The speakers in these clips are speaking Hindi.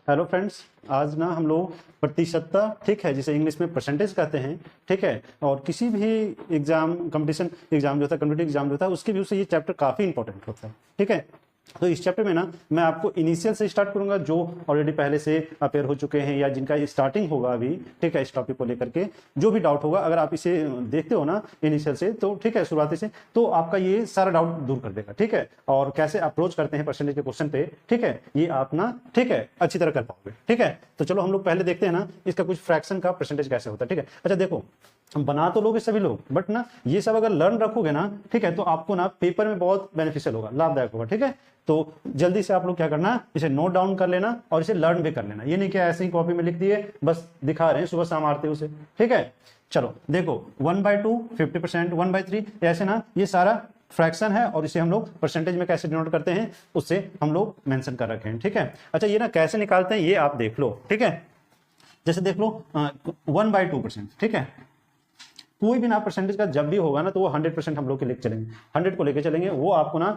हेलो फ्रेंड्स, आज ना हम लोग प्रतिशतता, ठीक है, जिसे इंग्लिश में परसेंटेज कहते हैं, ठीक है। और किसी भी एग्जाम, कंपटीशन एग्जाम जो होता है, कॉम्पिटिटिव एग्जाम जो होता है, उसके भी उससे ये चैप्टर काफ़ी इंपॉर्टेंट होता है, ठीक है। तो इस चैप्टर में ना मैं आपको इनिशियल से स्टार्ट करूंगा, जो ऑलरेडी पहले से अपेयर हो चुके हैं या जिनका स्टार्टिंग होगा अभी, ठीक है, इस टॉपिक को लेकर के जो भी डाउट होगा, अगर आप इसे देखते हो ना इनिशियल से, तो ठीक है, शुरुआती से, तो आपका ये सारा डाउट दूर कर देगा, ठीक है। और कैसे अप्रोच करते हैं परसेंटेज के क्वेश्चन पे, ठीक है, ये आप ना, ठीक है, अच्छी तरह कर पाओगे, ठीक है। तो चलो हम लोग पहले देखते हैं ना इसका कुछ फ्रैक्शन का परसेंटेज कैसे होता है, ठीक है। अच्छा देखो, बना तो लोगे सभी लोग, बट ना ये सब अगर लर्न रखोगे ना, ठीक है, तो आपको ना पेपर में बहुत बेनिफिशियल होगा, लाभदायक होगा, ठीक है। तो जल्दी से आप लोग क्या करना, इसे नोट डाउन कर लेना और इसे लर्न भी कर लेना। ये नहीं कि ऐसे ही कॉपी में लिख दिए, बस दिखा रहे हैं, सुबह शाम आरते उसे, ठीक है। चलो देखो, 1/2 50%, 1/3, ऐसे ना ये सारा फ्रैक्शन है और इसे हम लोग परसेंटेज में कैसे डिनोट करते हैं उससे हम लोग मेंशन कर रखे हैं, ठीक है। अच्छा ये ना कैसे निकालते हैं ये आप देख लो, ठीक है। जैसे देख लो 1/2%, ठीक है। कोई भी ना परसेंटेज का जब भी होगा ना, तो वो 100% हम लोग के लेके चलेंगे, 100 को लेके चलेंगे, वो आपको ना,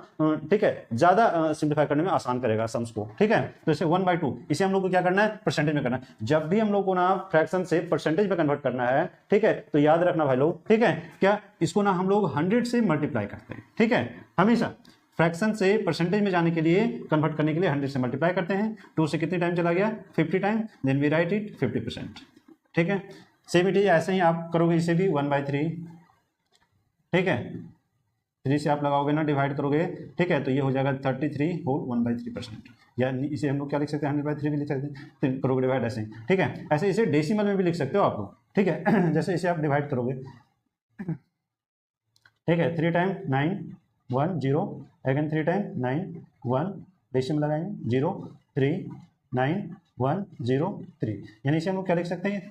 ठीक है, ज्यादा सिंप्लीफाई करने में आसान करेगा सम्स को, ठीक है। तो इसे 1/2 इसे हम लोग को क्या करना है, परसेंटेज में करना है। जब भी हम लोग को ना फ्रैक्शन से परसेंटेज में कन्वर्ट करना है, ठीक है, तो याद रखना भाई लोग, ठीक है, क्या इसको ना हम लोग 100 से मल्टीप्लाई करते हैं, ठीक है। हमेशा फ्रैक्शन से परसेंटेज में जाने के लिए, कन्वर्ट करने के लिए 100 से मल्टीप्लाई करते हैं। 2 से कितने टाइम चला गया, 50 time, then we write it 50%, ठीक है। सेम इट इज ऐसे ही आप करोगे इसे भी 1/3, ठीक है। 3 से आप लगाओगे ना, डिवाइड करोगे, ठीक है, तो ये हो जाएगा 33 होल 1/3%, या इसे हम लोग क्या लिख सकते हैं, 100/3 भी लिख सकते हैं, तो करोगे डिवाइड ऐसे ही, ठीक है। ऐसे इसे डेसिमल में भी लिख सकते हो आप लोग, ठीक है। जैसे इसे आप डिवाइड करोगे, ठीक है, 3 टाइम 9 1 0, अगेन 3 टाइम 9 1, डेसिमल लगाएंगे 0 3 9 1 0 3, यानी इसे हम लोग क्या लिख सकते हैं,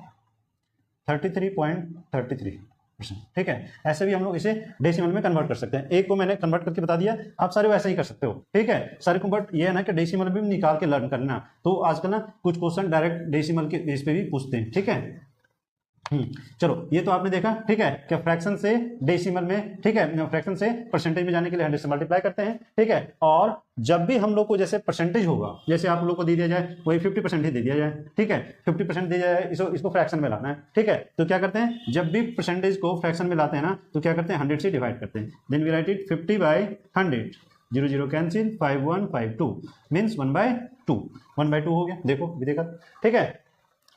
33.33%, ठीक है। ऐसे भी हम लोग इसे डेसिमल में कन्वर्ट कर सकते हैं। एक को मैंने कन्वर्ट करके बता दिया, आप सारे वैसे ही कर सकते हो, ठीक है सारे को। बट ये है ना कि डेसिमल भी निकाल के लर्न करना, तो आजकल ना कुछ क्वेश्चन डायरेक्ट डेसिमल के बेस पे भी पूछते हैं, ठीक है। चलो ये तो आपने देखा, ठीक है, क्या फ्रैक्शन से डेसिमल में, ठीक है, फ्रैक्शन से परसेंटेज में जाने के लिए 100 से मल्टीप्लाई करते हैं, ठीक है। और जब भी हम लोग को जैसे परसेंटेज होगा, जैसे आप लोग को दे दिया जाए वही 50% ही दे दिया जाए, ठीक है, 50% दे जाए, इसको फ्रैक्शन में लाना है, ठीक है। तो क्या करते हैं, जब भी परसेंटेज को फ्रैक्शन में लाते हैं ना, तो क्या करते हैं, 100 से डिवाइड करते हैं, then we write it 50/100, 0 0 cancel, 5 1 5 2 means 1/2, 1/2 हो गया, देखो भी देखा, ठीक है।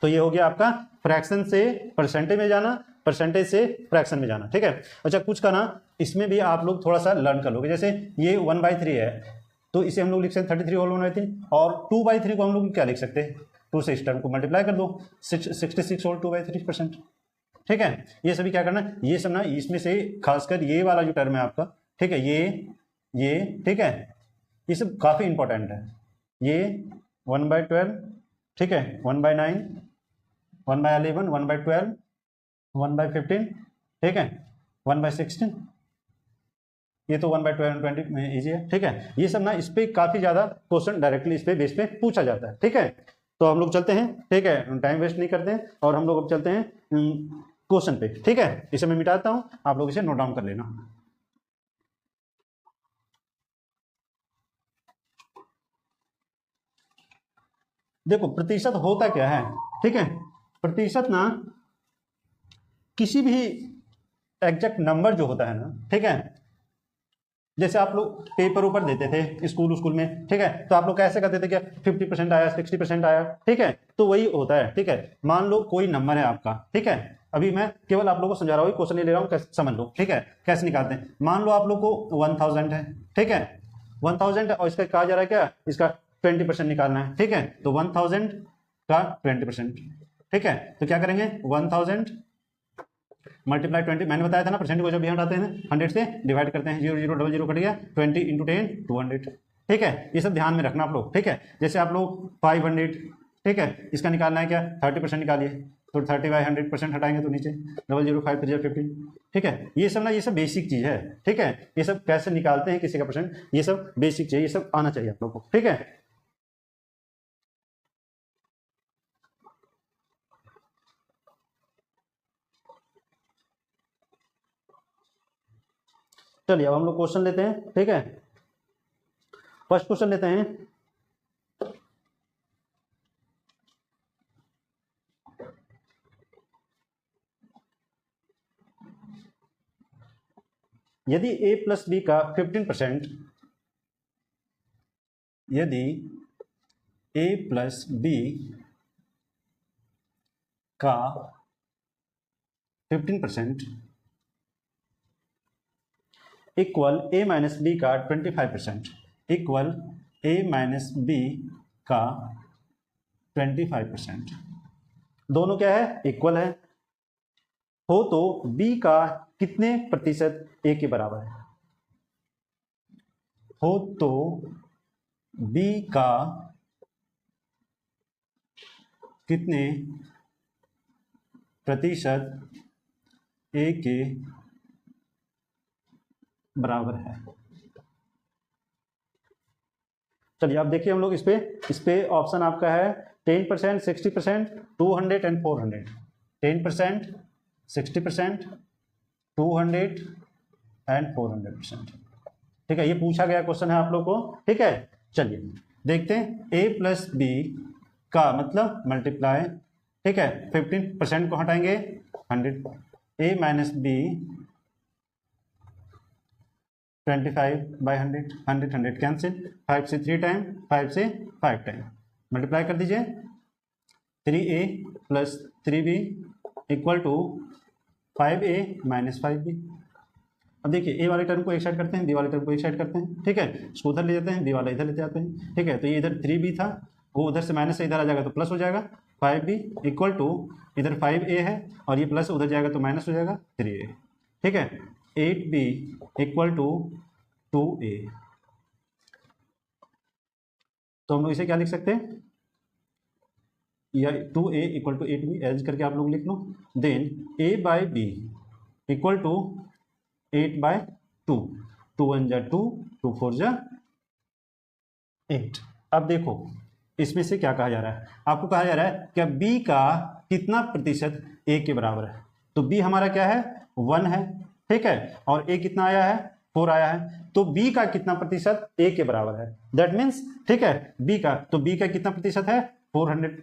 तो ये हो गया आपका फ्रैक्शन से परसेंटेज में जाना, परसेंटेज से फ्रैक्शन में जाना, ठीक है। अच्छा कुछ का ना इसमें भी आप लोग थोड़ा सा लर्न कर लोगे, जैसे ये 1/3 है, तो इसे हम लोग लिख सकते हैं 33 होल 1/3, और 2/3 को हम लोग क्या लिख सकते हैं, 2 से इस टर्म को मल्टीप्लाई कर दो, 66 होल 2/3%, ठीक है। ये सभी क्या करना, ये सब ना इसमें से खासकर ये वाला जो टर्म है आपका, ठीक है, ये ठीक है, ये सब काफी इंपॉर्टेंट है। ये 1/12, ठीक है, 1/9, 1/11, 1/12, 1/15, ठीक है, 1/16, ये तो 1/20 में इजी है, ठीक है। ये सब ना इस पे काफी ज्यादा क्वेश्चन डायरेक्टली इस पे बेस पे पूछा जाता है, ठीक है। तो हम लोग चलते हैं, ठीक है, टाइम वेस्ट नहीं करते हैं, और हम लोग अब चलते हैं क्वेश्चन पे, ठीक है। इसे मैं मिटाता हूं, आप लोग इसे नोट डाउन कर लेना। देखो प्रतिशत होता क्या है, ठीक है। प्रतिशत ना किसी भी एग्जैक्ट नंबर जो होता है ना, ठीक है, जैसे आप लोग पेपर ऊपर देते थे स्कूल में, ठीक है, तो आप लोग कैसे करते थे, क्या 50% आया, 60% आया, ठीक है। तो वही होता है, ठीक है। मान लो कोई नंबर है आपका, ठीक है, अभी मैं केवल आप लोगों को समझा रहा हूँ, क्वेश्चन नहीं ले रहा हूँ, कैसे समझ लो, ठीक है, कैसे निकालते हैं। मान लो आप लोग को 1000 है, ठीक है, 1000 है, और इसका कहा जा रहा है क्या, इसका 20% निकालना है, ठीक है। तो 1000 का 20%, ठीक है, तो क्या करेंगे, 1000 मल्टीप्लाई 20, मैंने बताया था ना परसेंट को जब यहाँ हटाते हैं 100 से डिवाइड करते हैं, 0 0 0 0 कट गया, 20 × 10 200, ठीक है। ये सब ध्यान में रखना आप लोग, ठीक है। जैसे आप लोग 500, ठीक है, इसका निकालना है क्या, 30% निकालिए, तो 30/100% हटाएंगे तो नीचे 005 3 15, ठीक है। ये सब ना, ये सब बेसिक चीज है, ठीक है। ये सब कैसे निकालते हैं किसी का परसेंट, ये सब बेसिक चीज, ये सब आना चाहिए आप लोग को, ठीक है। चलिए अब हम लोग क्वेश्चन लेते हैं, ठीक है। फर्स्ट क्वेश्चन लेते हैं, यदि a प्लस बी का 15%, यदि a प्लस बी का 15% इक्वल a माइनस बी का 25%, इक्वल a माइनस बी का 25%, दोनों क्या है, इक्वल है, हो तो b का कितने प्रतिशत a के बराबर है, हो तो b का कितने प्रतिशत a के बराबर है। चलिए अब देखिए हम लोग इस पे ऑप्शन आपका है 10%, 60%, 200 एंड 400। 10%, 60%, 200 एंड 400%। ठीक है, ये पूछा गया क्वेश्चन है आप लोग को। ठीक है, चलिए देखते हैं। a प्लस बी का मतलब मल्टीप्लाई, ठीक है, 15% को हटाएंगे 100, a माइनस बी 25/100, 100 100 कैंसिल, 5 से 3 टाइम, 5 से 5 टाइम, मल्टीप्लाई कर दीजिए। 3a plus 3b equal to 5a minus 5b। अब देखिए a वाले टर्म को एक साइड करते हैं, b वाले टर्म को एक साइड करते हैं। ठीक है, इसको उधर ले जाते हैं, b वाला इधर लेते आते हैं। ठीक है, तो ये इधर 3b था, वो उधर से माइनस से इधर आ जाएगा तो प्लस हो जाएगा। 5b इक्वल टू इधर 5a है और ये प्लस उधर जाएगा तो माइनस हो जाएगा 3a। ठीक है, 8b इक्वल टू 2a। तो हम लोग इसे क्या लिख सकते हैं, या 2a equal to 8b as करके आप लोग लिख लो। Then a by B equal to 8/2, 2 1 जा 2, 2 4 जा 8। अब देखो इसमें से क्या कहा जा रहा है, आपको कहा जा रहा है क्या b का कितना प्रतिशत a के बराबर है। तो b हमारा क्या है, 1 है। ठीक है, और a कितना आया है, 4 आया है, तो b का कितना प्रतिशत a के बराबर है, दैट मीन्स, ठीक है, b का, तो b का कितना प्रतिशत है, 400।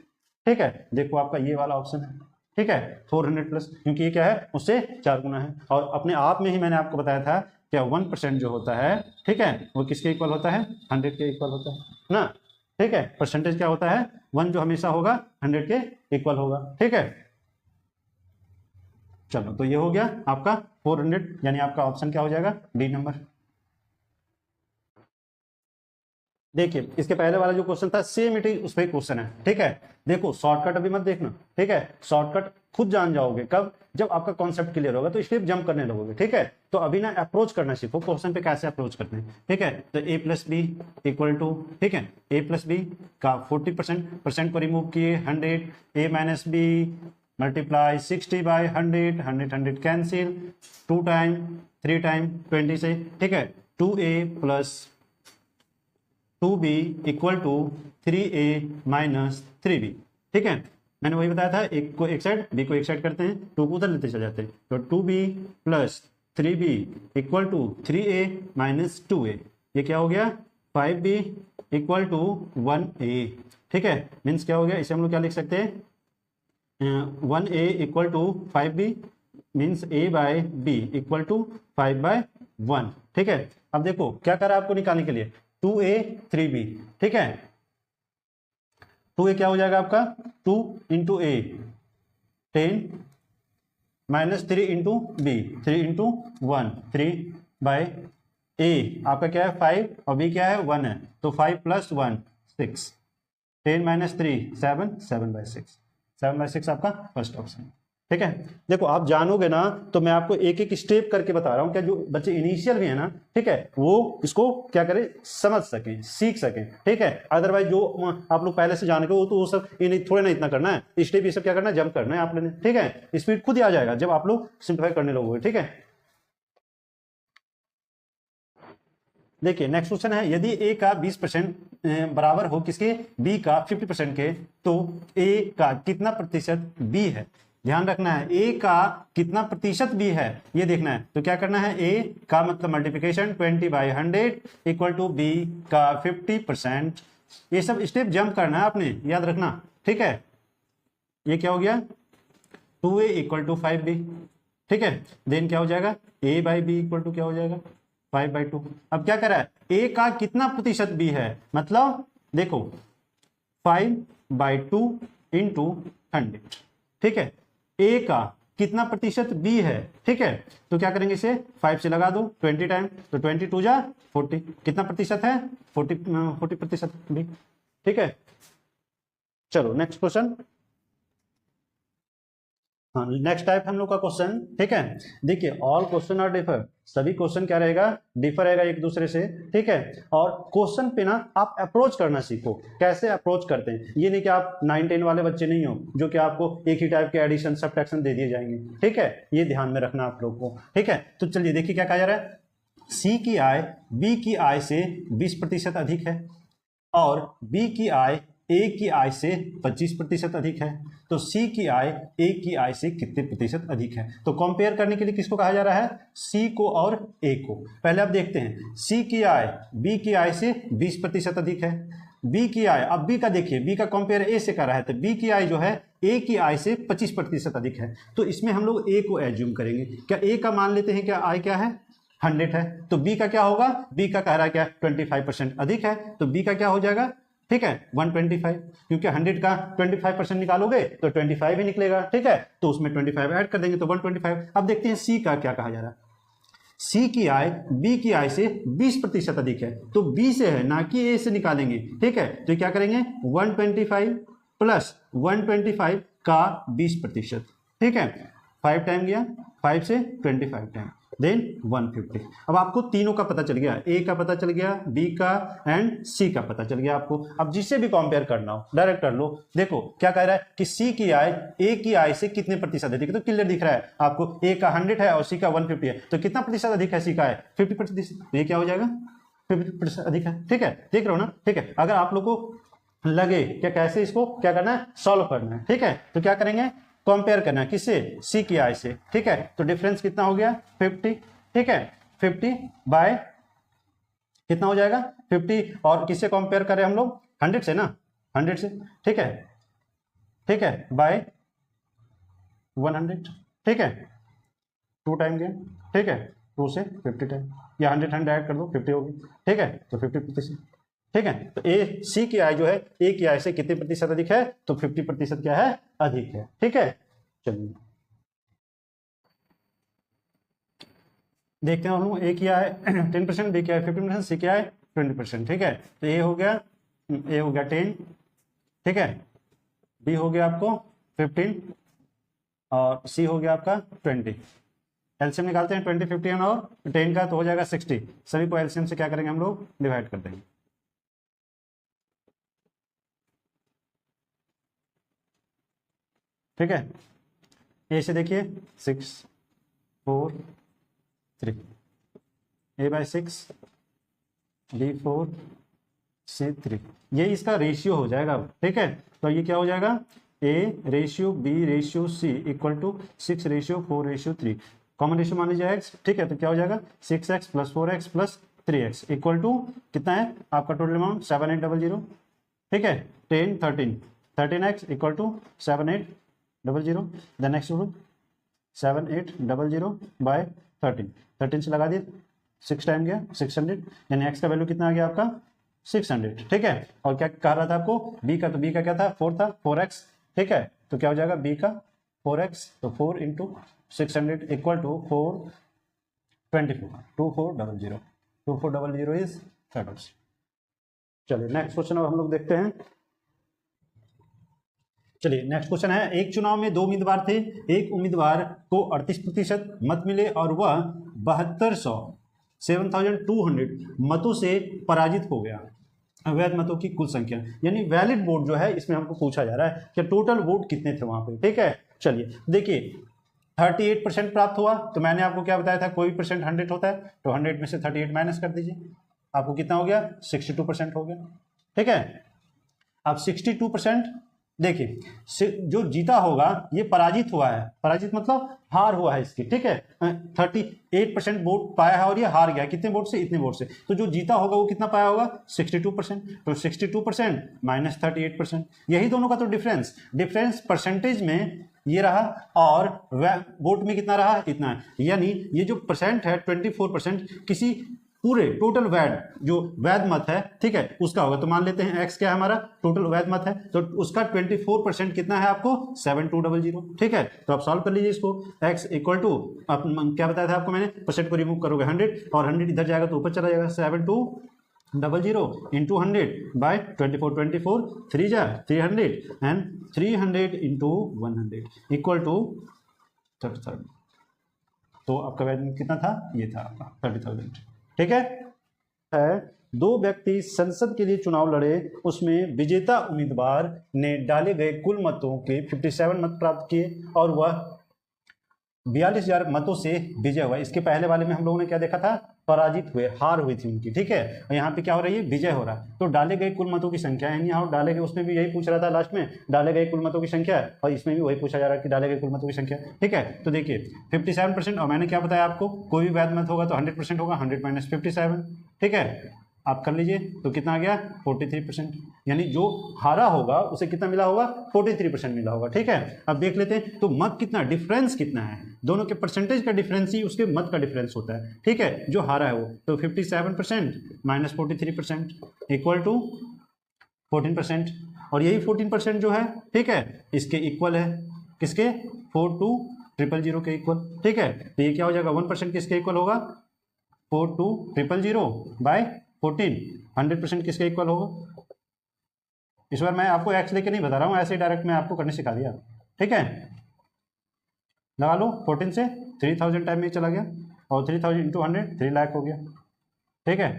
ठीक है, देखो आपका ये वाला ऑप्शन है। ठीक है, 400 प्लस, क्योंकि ये क्या है, उससे 4 गुना है। और अपने आप में ही मैंने आपको बताया था क्या 1% जो होता है, ठीक है, वो किसके इक्वल होता है, 100 के इक्वल होता है ना। ठीक है, परसेंटेज क्या होता है, 1 जो हमेशा होगा 100 के इक्वल होगा। ठीक है, चलो तो ये हो गया आपका 400, यानी आपका ऑप्शन क्या हो जाएगा, डी नंबर। देखिए इसके पहले वाला जो क्वेश्चन था सेम इट इज उस पर क्वेश्चन है। ठीक है, देखो शॉर्टकट अभी मत देखना। ठीक है, शॉर्टकट खुद जान जाओगे कब, जब आपका कॉन्सेप्ट क्लियर होगा तो स्टेप जंप करने लगोगे। ठीक है, तो अभी ना अप्रोच करना सीखो, क्वेश्चन पे कैसे अप्रोच करते हैं। ठीक है, तो a plus B equal to, ठीक है, a प्लस बी का 40% को रिमूव किए 100, a minus B multiply 60/100, 100 100 cancel, 2 time 3 time 20 से। ठीक है, 2a plus 2b equal to 3a minus 3b। ठीक है, मैंने वही बताया था, एक को एक साइड, b को एक साइड करते हैं, 2 को उधर लेते चले जाते हैं, तो 2b plus 3b equal to 3a minus 2a। ये क्या हो गया, 5b इक्वल टू 1a। ठीक है, मीन्स क्या हो गया, इसे हम लोग क्या लिख सकते हैं, 1a equal to 5b, means a by b equal to 5/1। ठीक है, अब देखो क्या करा आपको निकालने के लिए, 2a 3b। ठीक है, 2a क्या हो जाएगा आपका, 2 into a 10 minus 3 into b 3 into 1 3/a आपका क्या है 5 और b क्या है 1 है, तो 5 प्लस 1 6, 10 माइनस 3 7, 7/6, 7/6 आपका फर्स्ट ऑप्शन। ठीक है, देखो आप जानोगे ना तो मैं आपको एक एक स्टेप करके बता रहा हूं, क्या जो बच्चे इनिशियल भी है ना, ठीक है, वो इसको क्या करें, समझ सकें, सीख सकें। ठीक है, अदरवाइज जो आप लोग पहले से जान के वो तो वो सब इन्हें थोड़े ना इतना करना है, स्टेप ये सब क्या करना है, जंप करना है आप लोगों ने। ठीक है, स्पीड खुद ही आ जाएगा जब आप लोग सिंप्लीफाई करने लगोगे। ठीक है, देखिए नेक्स्ट क्वेश्चन है, यदि a का 20% बराबर हो किसके, b का 50% के, तो a का कितना प्रतिशत b है। ध्यान रखना है a का कितना प्रतिशत b है ये देखना है, तो क्या करना है, a का मतलब मल्टीप्लिकेशन 20/100 इक्वल टू b का 50%। ये सब स्टेप जंप करना है आपने, याद रखना। ठीक है, ये क्या हो गया, 2a इक्वल टू 5b, ठीक है। देन क्या हो जाएगा, a by B equal to क्या हो जाएगा 5/2। अब क्या करा है, a का कितना प्रतिशत b है, मतलब देखो 5/2 इंटू 100, ठीक है। a का कितना प्रतिशत b है, ठीक है। तो क्या करेंगे, इसे 5 से लगा दो 20 टाइम, तो 22 जा 40, कितना प्रतिशत है 40% b, ठीक है। चलो नेक्स्ट क्वेश्चन। हाँ, नेक्स्ट टाइप हम लोग का क्वेश्चन, ठीक है। देखिए ऑल क्वेश्चन आर डिफर, सभी क्वेश्चन क्या रहेगा, डिफर रहेगा एक दूसरे से, ठीक है। और क्वेश्चन पे ना आप अप्रोच करना सीखो, कैसे अप्रोच करते हैं। ये नहीं कि आप 9-10 वाले बच्चे नहीं हो जो कि आपको एक ही टाइप के एडिशन सब्ट्रैक्शन दे दिए जाएंगे, ठीक है। ये ध्यान में रखना आप लोग को, ठीक है। तो चलिए देखिए क्या कहा जा रहा है, सी की आय बी की आय से 20% अधिक है और बी की आय ए की आय से 25% अधिक है, तो सी की आय ए की आय से कितने प्रतिशत अधिक है। तो कंपेयर करने के लिए किसको कहा जा रहा है, सी को और ए को। पहले आप देखते हैं, सी की आय बी की आय से 20% अधिक है, बी की आय, अब बी का देखिए, बी का कंपेयर ए से कर रहा है, तो बी की आय जो है ए की आय से 25% अधिक है। तो इसमें हम लोग ए को एज्यूम करेंगे, क्या ए का मान लेते हैं, क्या आय क्या है 100 है, तो बी का क्या होगा, बी का कह रहा है क्या 25% अधिक है, तो बी का क्या हो जाएगा, ठीक है 125, क्योंकि 100 का 25% निकालोगे तो 25 ही निकलेगा, ठीक है। तो उसमें 25 ऐड कर देंगे तो 125। अब देखते हैं सी का क्या कहा जा रहा है, सी की आय बी की आय से 20% अधिक है, तो बी से है ना कि ए से निकालेंगे, ठीक है। तो क्या करेंगे 125 प्लस 125 का 20%, ठीक है। 5 टाइम गया, 5 से 25 टाइम, देन 150। अब आपको तीनों का पता चल गया, ए का पता चल गया, बी का एंड सी का पता चल गया आपको। अब जिससे भी कंपेयर करना हो डायरेक्ट कर लो। देखो क्या कह रहा है कि सी की आय ए की आय से कितने प्रतिशत अधिक है, तो क्लियर दिख रहा है आपको, ए का 100 है और सी का 150 है, तो कितना प्रतिशत अधिक है सी का है 50%, तो ये क्या हो जाएगा 50% अधिक है, ठीक है। देख रहे हो ना, ठीक है। अगर आप लोग को लगे क्या कैसे इसको क्या करना है, सॉल्व करना है, ठीक है, तो क्या करेंगे, कंपेयर करना है किससे, सी की आय से, ठीक है। तो डिफरेंस कितना हो गया 50, ठीक है। 50 बाय कितना हो जाएगा 50, और किससे कंपेयर करें हम लोग 100 से ना, 100 से, ठीक है, ठीक है, बाय 100, ठीक है। 2 टाइम गया, ठीक है, 2 से 50 टाइम, या 100 ऐड कर दो 50 होगी, ठीक है। तो 50%, ठीक है। तो ए सी की आय जो है ए की आय से कितने प्रतिशत अधिक है, तो 50% क्या है, अधिक है, ठीक है। चलिए देखते हैं हम लोग, ए की आय 10%, बी की आय 15%, सी की आय 20%, ठीक है। तो ए हो गया 10, ठीक है, बी हो गया आपको 15 और सी हो गया आपका 20। एलसीएम निकालते हैं 20, 15 और 10 का, तो हो जाएगा 60। सभी को एलसीएम से क्या करेंगे हम लोग, डिवाइड कर देंगे, ठीक है। ए से देखिए 6 4 3, ए बाय 6 बी 4 सी 3, ये इसका रेशियो हो जाएगा, ठीक है। तो ये क्या हो जाएगा, A ratio B ratio C equal to 6 ratio 4 ratio 3, common ratio मान लीजिए x, ठीक है। तो क्या हो जाएगा 6x plus 4x plus 3x equal to कितना है आपका टोटल अमाउंट 7800, ठीक है। 10 13 13x equal to 7800, then next rule 7800 by 13 से लगा दिए, 6 टाइम गया 600, यानी x का वैल्यू कितना आ गया आपका 600, ठीक है। और क्या कह रहा था आपको b का, तो b का क्या था 4 था 4x, ठीक है। तो क्या हो जाएगा b का 4x, तो 4 इंटू 600 इक्वल टू 2400, 2400 इज 30। चलिए नेक्स्ट क्वेश्चन अब हम लोग देखते हैं। चलिए नेक्स्ट क्वेश्चन है, एक चुनाव में 2 उम्मीदवार थे, एक उम्मीदवार को 38% मत मिले और वह 7200 मतों से पराजित हो गया। अवैध मतों की कुल संख्या, यानी वैलिड वोट जो है इसमें हमको पूछा जा रहा है कि टोटल वोट कितने थे वहां पे, ठीक है। चलिए देखिए 38% प्राप्त हुआ, तो मैंने आपको क्या बताया था, कोई परसेंट 100 होता है, तो 100 में से 38 माइनस कर दीजिए, आपको कितना हो गया 62% हो गया, ठीक है। अब 62%, देखिए जो जीता होगा ये पराजित हुआ है, पराजित मतलब हार हुआ है इसकी, ठीक है। 38% वोट पाया है और ये हार गया, कितने वोट से, इतने वोट से। तो जो जीता होगा वो कितना पाया होगा 62%, तो 62% माइनस 38%, यही दोनों का तो डिफरेंस परसेंटेज में ये रहा, और वोट में कितना रहा, इतना है। यानी ये जो परसेंट है 24% किसी पूरे टोटल वैध जो वैध मत है, ठीक है, उसका होगा। तो मान लेते हैं एक्स क्या है हमारा, टोटल वैध मत है, तो उसका 24% कितना है आपको, 7200, ठीक है। तो आप सॉल्व कर लीजिए इसको। एक्स इक्वल टू, क्या बताया था आपको मैंने, परसेंट को रिमूव करोगे 100, और 100 इधर जाएगा तो ऊपर चला जाएगा, 7200 इंटू 100 बाय 24 3 जा 300 एंड 300 इंटू 100 इक्वल टू 30,000। तो आपका वैल्यू कितना था, ये था आपका 30,000, ठीक है। दो व्यक्ति संसद के लिए चुनाव लड़े, उसमें विजेता उम्मीदवार ने डाले गए कुल मतों के 57 मत प्राप्त किए और वह 42,000 मतों से विजय हुआ। इसके पहले वाले में हम लोगों ने क्या देखा था, पराजित हुए, हार हुई थी उनकी, ठीक है। और यहाँ पे क्या हो रही है, विजय हो रहा है। तो डाले गए कुल मतों की संख्या है, यहाँ डाले गए, उसमें भी यही पूछ रहा था लास्ट में, डाले गए कुल मतों की संख्या, और इसमें भी वही पूछा जा रहा है कि डाले गए कुल मतों की संख्या, ठीक है। तो देखिए 57%, और मैंने क्या बताया आपको, कोई भी वैध मत होगा तो 100% होगा, 100 - 57, ठीक है। आप कर लीजिए, तो कितना आ गया, 43%। यानी जो हारा होगा उसे कितना मिला होगा, 43% मिला होगा, ठीक है। अब देख लेते हैं तो मत कितना, डिफरेंस कितना है, दोनों के परसेंटेज का डिफरेंस ही उसके मत का डिफरेंस होता है, ठीक है। जो हारा है वो, तो 57% - 43% इक्वल टू 14%, और यही 14% जो है, ठीक है, इसके इक्वल है, किसके, 42,000 के इक्वल, ठीक है। तो ये क्या हो जाएगा, 1% किसके इक्वल होगा, 42,000 बाय 14, 100% किसके इक्वल होगा। इस बार मैं आपको एक्स लेके नहीं बता रहा हूँ, ऐसे डायरेक्ट मैं आपको करने सिखा दिया, ठीक है। लगा लो, 14 से 3,000 टाइम में चला गया, और 3,000 इंटू 100 3 लाख हो गया, ठीक है।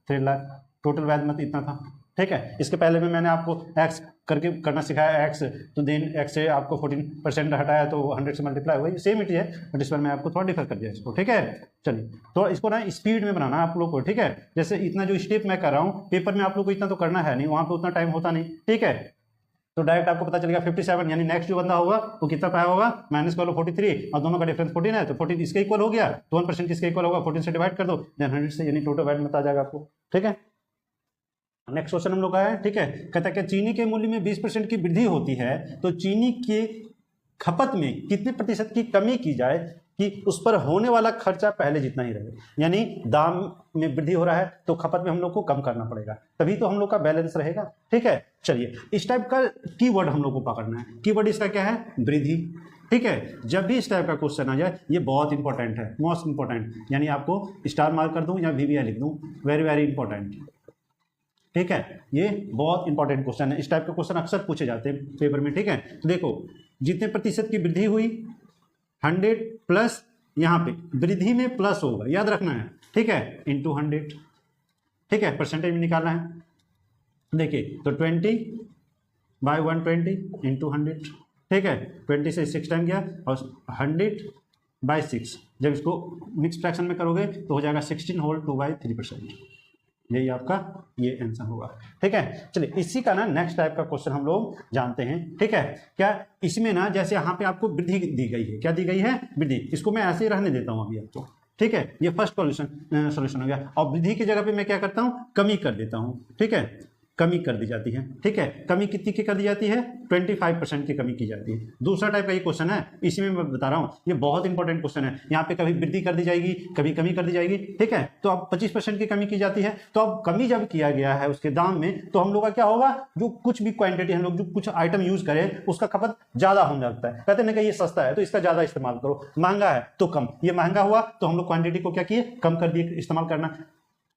3 लाख टोटल वैध मत इतना था, ठीक है। इसके पहले में मैंने आपको एक्स करके करना सिखाया, एक्स, तो देन एक्स से आपको 14% हटाया तो 100 से मल्टीप्लाई हुआ, सेम ही है, बट इस बार मैं आपको थोड़ा डिफर कर दिया इसको, ठीक है। चलिए, तो इसको ना स्पीड में बनाना आप लोग को, ठीक है। जैसे इतना जो स्टेप मैं कर रहा हूँ, पेपर में आप लोग को इतना तो करना है नहीं, वहाँ पे उतना टाइम होता नहीं, ठीक है। तो डायरेक्ट आपको पता चलेगा 57, यानी नेक्स्ट जो बंदा होगा वो कितना पाया होगा, माइनस कर लो 43, और दोनों का डिफरेंस 14 है, तो 14 इसके इक्वल हो गया, तो 1% किसके इक्वल होगा, 14 से डिवाइड कर दो, देन 100 से, यानी टोटल वैल्यू बता जाएगा आपको, ठीक है। नेक्स्ट क्वेश्चन हम लोग का है, ठीक है। कहता है कि चीनी के मूल्य में 20% की वृद्धि होती है, तो चीनी के खपत में कितने प्रतिशत की कमी की जाए कि उस पर होने वाला खर्चा पहले जितना ही रहे। यानी दाम में वृद्धि हो रहा है तो खपत में हम लोग को कम करना पड़ेगा, तभी तो हम लोग का बैलेंस रहेगा, ठीक है। चलिए, इस टाइप का कीवर्ड हम लोग को पकड़ना है। कीवर्ड इसका क्या है, वृद्धि, ठीक है। जब भी इस टाइप का क्वेश्चन आ जाए, ये बहुत इंपॉर्टेंट है, मोस्ट इंपॉर्टेंट, यानी आपको स्टार मार्क कर दूं या VVI लिख दूं, वेरी वेरी इंपॉर्टेंट, ठीक है। ये बहुत इंपॉर्टेंट क्वेश्चन है, इस टाइप के क्वेश्चन अक्सर पूछे जाते हैं पेपर में, ठीक है। तो देखो, जितने प्रतिशत की वृद्धि हुई, 100 प्लस, यहाँ पे वृद्धि में प्लस होगा, याद रखना है, ठीक है, इंटू 100, ठीक है, परसेंटेज में निकालना है। देखिए, तो 20 बाय 120 इंटू 100, ठीक है, 20 से 6 टाइम गया, और 100 बाय 6, जब इसको मिक्स फ्रैक्शन में करोगे तो हो जाएगा 16 होल 2/3%, यही आपका ये आंसर होगा, ठीक है। चलिए, इसी का ना नेक्स्ट टाइप का क्वेश्चन हम लोग जानते हैं, ठीक है। क्या इसमें ना, जैसे यहाँ पे आपको वृद्धि दी गई है, क्या दी गई है, वृद्धि, इसको मैं ऐसे ही रहने देता हूँ अभी आपको, ठीक है। ये फर्स्ट सॉल्यूशन हो गया, और वृद्धि की जगह पे मैं क्या करता हूँ, कमी कर देता हूँ, ठीक है, कमी कर दी जाती है, ठीक है। कमी कितनी की कर दी जाती है, 25% की कमी की जाती है। दूसरा टाइप का ये क्वेश्चन है, इसमें मैं बता रहा हूँ, ये बहुत इंपॉर्टेंट क्वेश्चन है। यहाँ पे कभी वृद्धि कर दी जाएगी, कभी कमी कर दी जाएगी, ठीक है। तो अब 25% की कमी की जाती है, तो अब कमी जब किया गया है उसके दाम में, तो हम लोग का क्या होगा, जो कुछ भी क्वांटिटी हम लोग जो कुछ आइटम यूज करें, उसका खपत ज्यादा होने लगता है। कहते हैं कि ये सस्ता है तो इसका ज्यादा इस्तेमाल करो, महंगा है तो कम। ये महंगा हुआ तो हम लोग क्वांटिटी को क्या किए, कम कर दिए इस्तेमाल करना।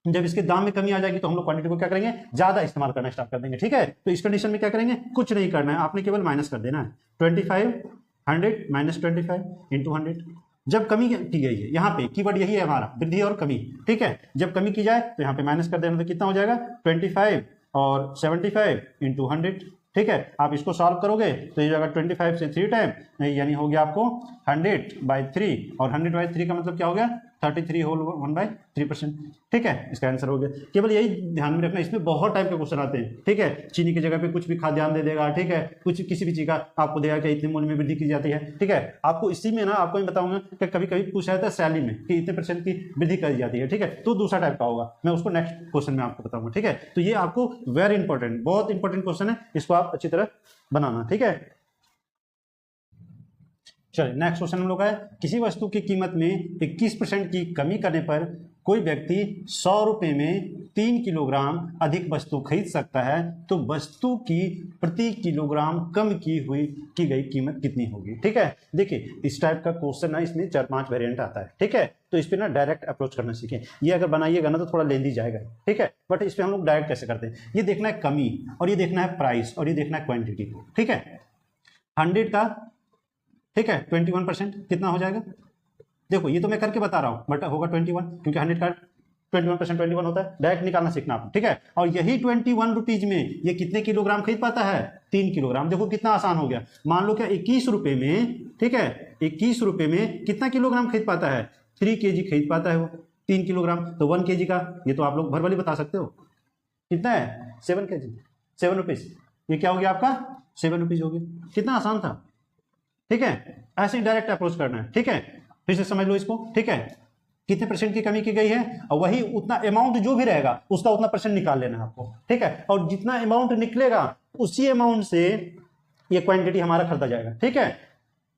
जब इसके दाम में कमी आ जाएगी तो हम लोग क्वांटिटी को क्या करेंगे, ज्यादा इस्तेमाल करना स्टार्ट कर देंगे, ठीक है। तो इस कंडीशन में क्या करेंगे, कुछ नहीं करना है, आपने केवल माइनस कर देना है, 25 100 - 25 इंटू 100। जब कमी की गई है, यहाँ पे कीवर्ड यही है हमारा, वृद्धि और कमी, ठीक है। जब कमी की जाए तो यहाँ पे माइनस कर देना, तो कितना हो जाएगा, 25 और 75 इंटू 100, ठीक है। आप इसको सॉल्व करोगे तो ये जाएगा 25 से 3 टाइम, यानी हो गया आपको 100/3, और 100/3 का मतलब क्या हो गया, 33 होल 1/3%, ठीक है। इसका आंसर हो गया। केवल यही ध्यान में रखना, इसमें बहुत टाइप के क्वेश्चन आते हैं, ठीक है। चीनी की जगह पे कुछ भी खाद्यान्न दे देगा, ठीक है, कुछ किसी भी चीज का आपको देगा कि इतने मूल्य में वृद्धि की जाती है, ठीक है। आपको इसी में ना, आपको मैं बताऊंगा कि कभी कभी पूछा जाता है सैलरी में कि इतने % की वृद्धि कर जाती है, ठीक है। तो दूसरा टाइप का होगा, मैं उसको नेक्स्ट क्वेश्चन में आपको बताऊंगा, ठीक है। तो ये आपको वेरी इंपॉर्टेंट, बहुत इंपॉर्टेंट क्वेश्चन है, इसको आप अच्छी तरह बनाना, ठीक है। चलिए नेक्स्ट क्वेश्चन हम लोग का है, किसी वस्तु की कीमत में 21% की कमी करने पर कोई व्यक्ति 100 रुपये में 3 किलोग्राम अधिक वस्तु खरीद सकता है, तो वस्तु की प्रति किलोग्राम कम की गई कीमत कितनी होगी। ठीक है, देखिए इस टाइप का क्वेश्चन ना, इसमें 4-5 वेरिएंट आता है। ठीक है, तो इस पे ना डायरेक्ट अप्रोच करना सीखें। ये अगर बनाइएगा ना तो थोड़ा लेंदी जाएगा। ठीक है, बट इस पे हम लोग डायरेक्ट कैसे करते हैं, ये देखना है कमी, और ये देखना है प्राइस, और ये देखना है क्वांटिटी। ठीक है, 100 का, ठीक है, 21% कितना हो जाएगा। देखो ये तो मैं करके बता रहा हूं, बट होगा 21, क्योंकि 100 का 21% 21 होता है। डायरेक्ट निकालना सीखना आपको। ठीक है, और यही 21 रुपीज में ये कितने किलोग्राम खरीद पाता है, 3 किलोग्राम। देखो कितना आसान हो गया। मान लो क्या 21 रुपए में, ठीक है, 21 रुपए में कितना किलोग्राम खरीद पाता है, 3 kg खरीद पाता है वो, 3 किलोग्राम। तो 1 kg का, ये तो आप लोग भरभली बता सकते हो, कितना है, 7 kg, 7 रुपीज। ये क्या हो गया आपका, 7 रुपीज हो गया। कितना आसान था। ठीक है, ऐसे ही डायरेक्ट अप्रोच करना है। ठीक है, फिर से समझ लो इसको। ठीक है, कितने परसेंट की कमी की गई है, और वही उतना अमाउंट जो भी रहेगा उसका उतना परसेंट निकाल लेना है आपको। ठीक है, और जितना अमाउंट निकलेगा उसी अमाउंट से ये क्वांटिटी हमारा खरीदा जाएगा। ठीक है,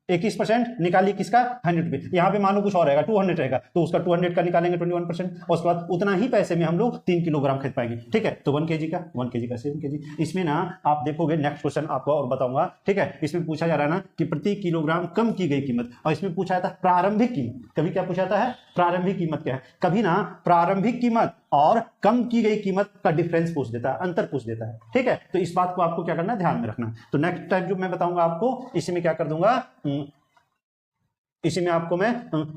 21% निकालिए किसका, 100 रुपये। यहाँ पे मान लो कुछ और रहेगा, 200 रहेगा, तो उसका 200 का निकालेंगे 21%, और उसके बाद उतना ही पैसे में हम लोग 3 किलोग्राम खरीद पाएंगे। ठीक है, तो 1 kg का 7 kg। इसमें ना आप देखोगे, नेक्स्ट क्वेश्चन आपको और बताऊंगा। ठीक है, इसमें पूछा जा रहा है ना कि प्रति किलोग्राम कम की गई कीमत, और इसमें पूछा जाता है प्रारंभिक कीमत। कभी क्या पूछा जाता है, प्रारंभिक कीमत क्या है। कभी ना प्रारंभिक कीमत और कम की गई कीमत का डिफरेंस पूछ देता है, अंतर पूछ देता है। ठीक है, तो इस बात को आपको क्या करना है, ध्यान में रखना। तो नेक्स्ट टाइम जो मैं बताऊंगा आपको, इसी में क्या कर दूंगा, इसी में आपको मैं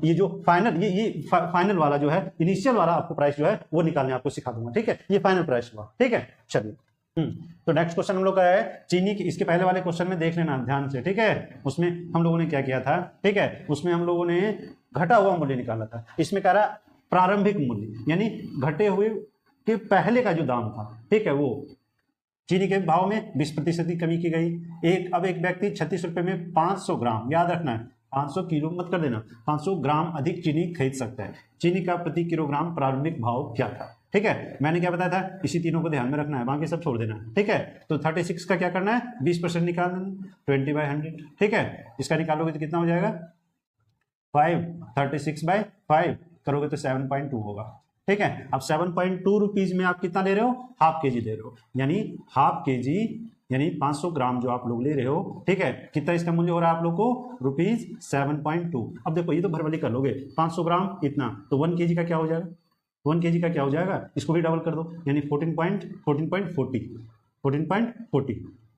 ये जो फाइनल ये फाइनल वाला जो है, इनिशियल वाला आपको प्राइस जो है वो निकालने आपको सिखा दूंगा। ठीक है, ये फाइनल प्राइस हुआ। ठीक है, चलिए तो नेक्स्ट क्वेश्चन हम लोग का है चीनी की। इसके पहले वाले क्वेश्चन में देख लेना ध्यान से। ठीक है, उसमें हम लोगों ने क्या किया था, ठीक है, उसमें हम लोगों ने घटा हुआ मूल्य निकाला था। इसमें कह रहा प्रारंभिक मूल्य, यानी घटे हुए के पहले का जो दाम था। ठीक है, वो चीनी के भाव में 20% की कमी की गई। अब एक व्यक्ति 36 रुपए में 500 ग्राम, याद रखना है 500 किलो मत कर देना, 500 ग्राम अधिक चीनी खरीद सकता है। चीनी का प्रति किलोग्राम प्रारंभिक भाव क्या था। ठीक है, मैंने क्या बताया था, इसी तीनों को ध्यान में रखना है, बाकी सब छोड़ देना है। ठीक है, तो 36 का क्या करना है, 20% निकाल देना, 20/100। ठीक है, इसका निकालोगे तो कितना हो जाएगा, 5, 36/5 करोगे तो 7.2 होगा। ठीक है, अब 7.2 रुपीज में आप कितना ले रहे हो, हाफ kg दे रहे हो, यानी हाफ kg यानी 500 ग्राम जो आप लोग ले रहे हो। ठीक है, कितना इसका मूल्य हो रहा है आप लोग को, ₹7.2। अब देखो ये तो भरभली कर लोगे, 500 ग्राम इतना, तो 1 kg का क्या हो जाएगा, 1 kg का क्या हो जाएगा, इसको भी डबल कर दो, यानी 14.40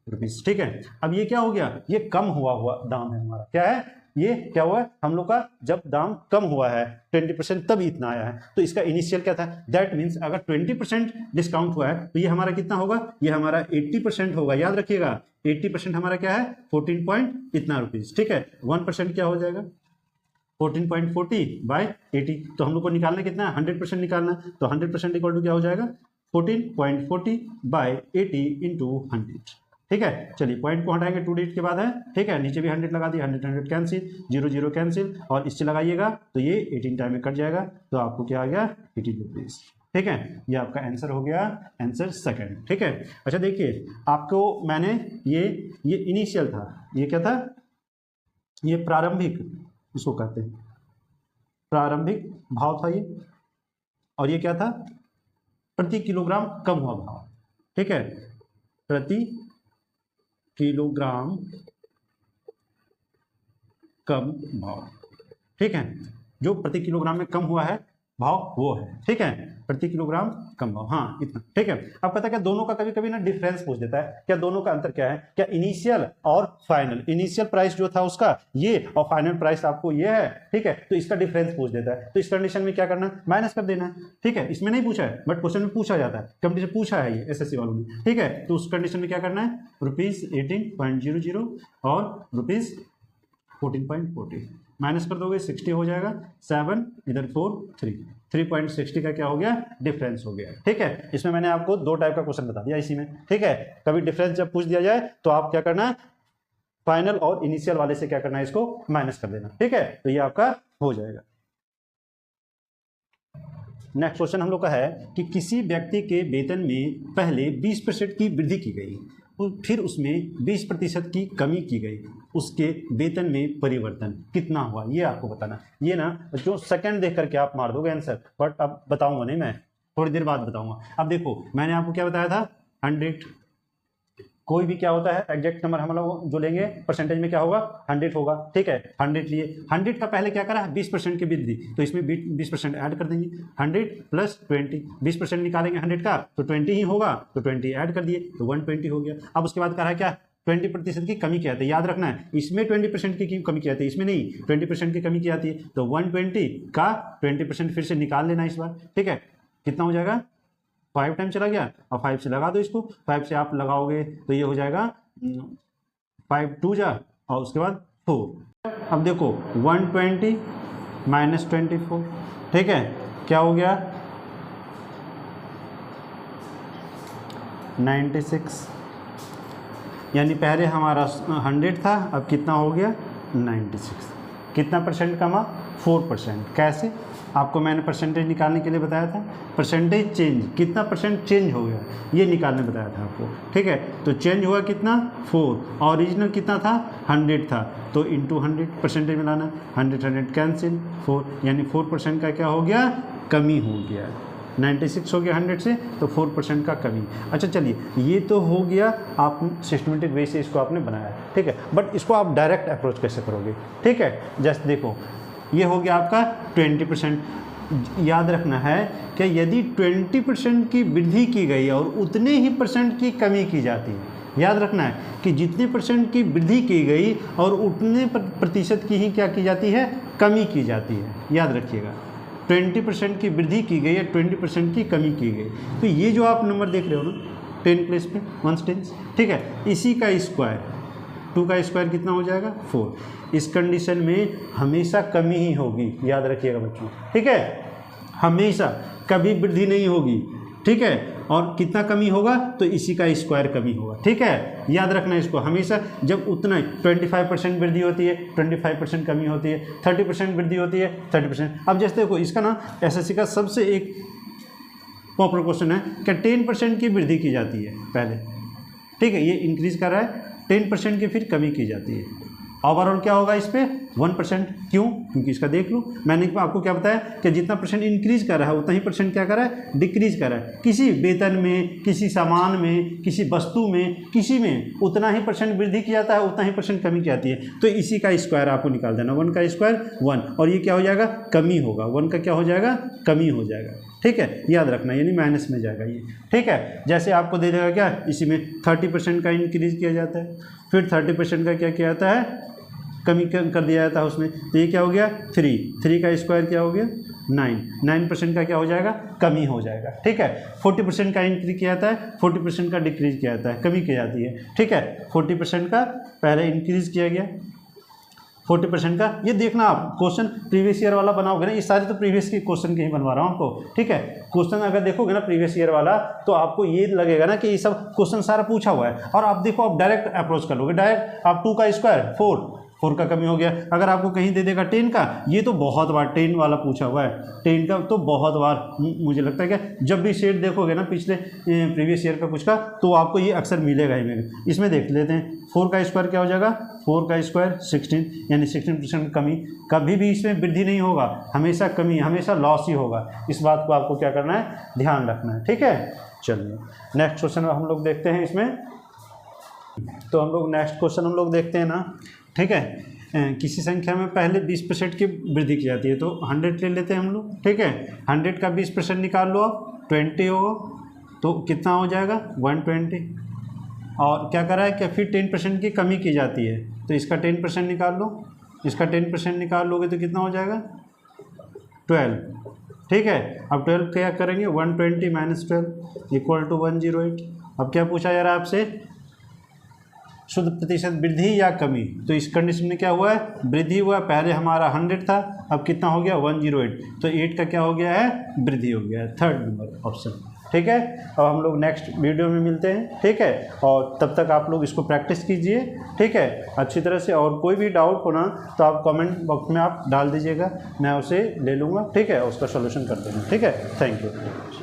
रुपीज। ठीक है, अब ये क्या हो गया, ये कम हुआ दाम है हमारा। क्या है, ये क्या हुआ है हम लोग का, जब दाम कम हुआ है 20% तब इतना आया है। तो इसका इनिशियल क्या था, दैट मीन्स अगर 20% डिस्काउंट हुआ है तो ये हमारा कितना होगा, ये हमारा 80% होगा। याद रखिएगा 80% हमारा क्या है, 14 पॉइंट इतना रुपीज। ठीक है, 1% क्या हो जाएगा, 14.40/80। तो हम लोग को निकालना कितना है, 100% निकालना, तो 100% इक्वल टू क्या हो जाएगा, 14.40/80 इंटू 100। ठीक है, चलिए पॉइंट को हटाएंगे 2 डिजिट के बाद है। ठीक है, नीचे भी 100 लगा दिया, 100 कैंसिल, 0 कैंसिल, और इससे लगाइएगा तो ये 18 टाइम में कट जाएगा, तो आपको क्या आ गया, 80 रुपीज। ठीक है, ये आपका आंसर हो गया, आंसर सेकंड। ठीक है, अच्छा देखिए आपको मैंने ये इनिशियल था, ये क्या था, ये प्रारंभिक, इसको कहते हैं प्रारंभिक भाव था ये, और ये क्या था, प्रति किलोग्राम कम हुआ भाव। ठीक है, प्रति किलोग्राम कम भाव। ठीक है, जो प्रति किलोग्राम में कम हुआ है भाव वो है। ठीक है, प्रति किलोग्राम कम भाव, हाँ इतना। ठीक है, अब पता क्या, दोनों का कभी कभी ना डिफरेंस पूछ देता है, क्या दोनों का अंतर क्या है, क्या इनिशियल और फाइनल, इनिशियल प्राइस जो था उसका ये, और फाइनल प्राइस आपको ये है। ठीक है, तो इसका डिफरेंस पूछ देता है, तो इस कंडीशन में क्या करना, माइनस कर देना है। ठीक है, इसमें नहीं पूछा है बट क्वेश्चन में पूछा जाता है, कंपटीशन पूछा है ये एसएससी वालों ने। ठीक है, तो उस कंडीशन में क्या करना है, ₹18.00 और ₹14.40 माइनस कर दोगे, 60 हो जाएगा, 7 इधर 4 3, 3.60 का क्या हो गया, डिफरेंस हो गया। ठीक है, इसमें मैंने आपको 2 टाइप का क्वेश्चन बता दिया इसी में। ठीक है, कभी डिफरेंस जब पूछ दिया जाए तो आप क्या करना है, फाइनल और इनिशियल वाले से क्या करना है, इसको माइनस कर देना। ठीक है, तो ये आपका हो जाएगा। नेक्स्ट क्वेश्चन हम लोग का है कि किसी व्यक्ति के वेतन में पहले 20% की वृद्धि की गई, फिर उसमें 20% की कमी की गई, उसके वेतन में परिवर्तन कितना हुआ ये आपको बताना। ये ना जो सेकंड देख करके आप मार दोगे आंसर, बट अब बताऊंगा नहीं, मैं थोड़ी देर बाद बताऊंगा। अब देखो मैंने आपको क्या बताया था, 100, कोई भी क्या होता है एग्जैक्ट नंबर हम लोग जो लेंगे परसेंटेज में क्या होगा 100 होगा, ठीक है। 100 लिए, 100 का पहले क्या करा है 20% की वृद्धि, तो इसमें 20% ऐड कर देंगे, 100 प्लस 20, 20% निकालेंगे 100 का तो 20 ही होगा, तो 20 ऐड कर दिए तो 120 हो गया। अब उसके बाद कहा है क्या 20% की कमी क्या आती है, याद रखना है इसमें 20% की कमी क्या आती है, इसमें नहीं 20% की कमी क्या आती है, तो 120 का 20% फिर से निकाल लेना इस बार, ठीक है। कितना हो जाएगा 5 टाइम चला गया, और 5 से लगा दो इसको, 5 से आप लगाओगे तो ये हो जाएगा 5 2 जा और उसके बाद 4। अब देखो 120 माइनस 24, ठीक है, क्या हो गया 96, यानी पहले हमारा 100 था, अब कितना हो गया 96। कितना परसेंट कमा 4%। कैसे, आपको मैंने परसेंटेज निकालने के लिए बताया था, परसेंटेज चेंज, कितना परसेंट चेंज हो गया ये निकालने बताया था आपको, ठीक है। तो चेंज हुआ कितना 4, ओरिजिनल कितना था 100 था, तो इंटू 100 परसेंटेज मिलाना, 100 कैंसिल 4, यानी 4% का क्या हो गया कमी हो गया, 96 हो गया 100 से, तो 4% का कमी। अच्छा चलिए ये तो हो गया, आप सिस्टमेटिक वे से इसको आपने बनाया, ठीक है। बट इसको आप डायरेक्ट अप्रोच कैसे करोगे, ठीक है। जस्ट देखो ये हो गया आपका 20%। याद रखना है कि यदि 20% की वृद्धि की गई और उतने ही परसेंट की कमी की जाती है, याद रखना है कि जितने परसेंट की वृद्धि की गई और उतने प्रतिशत की ही क्या की जाती है कमी की जाती है, याद रखिएगा। 20% की वृद्धि की गई या 20% की कमी की गई, तो ये जो आप नंबर देख रहे हो ना 10 प्लेस पे 1 10, ठीक है, इसी का स्क्वायर, 2 का स्क्वायर कितना हो जाएगा 4। इस कंडीशन में हमेशा कमी ही होगी, याद रखिएगा बच्चों, ठीक है, हमेशा कभी वृद्धि नहीं होगी, ठीक है। और कितना कमी होगा तो इसी का स्क्वायर कमी होगा, ठीक है, याद रखना इसको हमेशा। जब उतना 25% वृद्धि होती है 25% कमी होती है, 30% वृद्धि होती है 30%। अब जैसे देखो इसका ना एसएससी का सबसे एक पॉपुलर क्वेश्चन है कि 10% की वृद्धि की जाती है पहले, ठीक है, ये इंक्रीज कर रहा है, 10% की फिर कमी की जाती है, ओवरऑल क्या होगा इस पे 1%। क्यों, क्योंकि इसका देख लो मैंने आपको क्या बताया कि जितना परसेंट इंक्रीज कर रहा है उतना ही परसेंट क्या कर रहा है डिक्रीज कर रहा है, किसी वेतन में, किसी सामान में, किसी वस्तु में, किसी में उतना ही परसेंट वृद्धि किया जाता है, उतना ही परसेंट कमी की जाती है, तो इसी का स्क्वायर आपको निकाल देना, 1 का स्क्वायर 1, और ये क्या हो जाएगा कमी होगा, 1 का क्या हो जाएगा कमी हो जाएगा, ठीक है, याद रखना, यानी माइनस में जाएगा ये, ठीक है। जैसे आपको दे देगा क्या इसी में 30% का इंक्रीज किया जाता है, फिर 30% का क्या किया जाता है कमी कर दिया जाता है उसमें, तो ये क्या हो गया 3 का स्क्वायर क्या हो गया 9% का क्या हो जाएगा कमी हो जाएगा, ठीक है। 40% का इंक्रीज किया जाता है, 40% का डिक्रीज किया जाता है, कमी की जाती है, ठीक है। 40% का पहले इंक्रीज किया गया, 40% का, ये देखना आप क्वेश्चन प्रीवियस ईयर वाला बनाओगे ना, ये सारे तो प्रीवियस के क्वेश्चन के ही बनवा रहा हूँ आपको, ठीक है। क्वेश्चन अगर देखोगे ना प्रीवियस ईयर वाला तो आपको ये लगेगा ना कि ये सब क्वेश्चन सारा पूछा हुआ है, और आप देखो आप डायरेक्ट अप्रोच कर लोगे, डायरेक्ट आप 2 का स्क्वायर 4 का कमी हो गया। अगर आपको कहीं दे देगा 10 का, ये तो बहुत बार 10 वाला पूछा हुआ है, 10 का तो बहुत बार मुझे लगता है कि जब भी शेड देखोगे ना पिछले प्रीवियस ईयर का कुछ का, तो आपको ये अक्सर मिलेगा ही मिलेगा। इसमें देख लेते हैं 4 का स्क्वायर क्या हो जाएगा 4 का स्क्वायर 16, यानी 16% कमी, कभी भी इसमें वृद्धि नहीं होगा, हमेशा कमी, हमेशा लॉस ही होगा, इस बात को आपको क्या करना है ध्यान रखना है, ठीक है। चलिए नेक्स्ट क्वेश्चन हम लोग देखते हैं इसमें, तो हम लोग नेक्स्ट क्वेश्चन हम लोग देखते हैं ना, ठीक है। किसी संख्या में पहले 20% की वृद्धि की जाती है, तो 100 ले लेते हैं हम लोग, ठीक है। 100 का 20% निकाल लो आप 20 हो, तो कितना हो जाएगा 120, और क्या करा है कि फिर 10% की कमी की जाती है, तो इसका 10% निकाल लो, इसका 10% निकाल लोगे तो कितना हो जाएगा 12, ठीक है। अब 12 क्या करेंगे 120 माइनस 12 इक्वल टू 108। अब क्या पूछा जा रहा है आपसे, शुद्ध प्रतिशत वृद्धि या कमी, तो इस कंडीशन में क्या हुआ है वृद्धि हुआ, पहले हमारा 100 था, अब कितना हो गया 108, तो 8 का क्या हो गया है वृद्धि हो गया है, 3rd नंबर ऑप्शन, ठीक है। अब हम लोग नेक्स्ट वीडियो में मिलते हैं, ठीक है, और तब तक आप लोग इसको प्रैक्टिस कीजिए, ठीक है, अच्छी तरह से, और कोई भी डाउट होना तो आप कमेंट बॉक्स में आप डाल दीजिएगा, मैं उसे ले लूँगा, ठीक है, उसका सॉल्यूशन कर दूँगा, ठीक है। Thank you.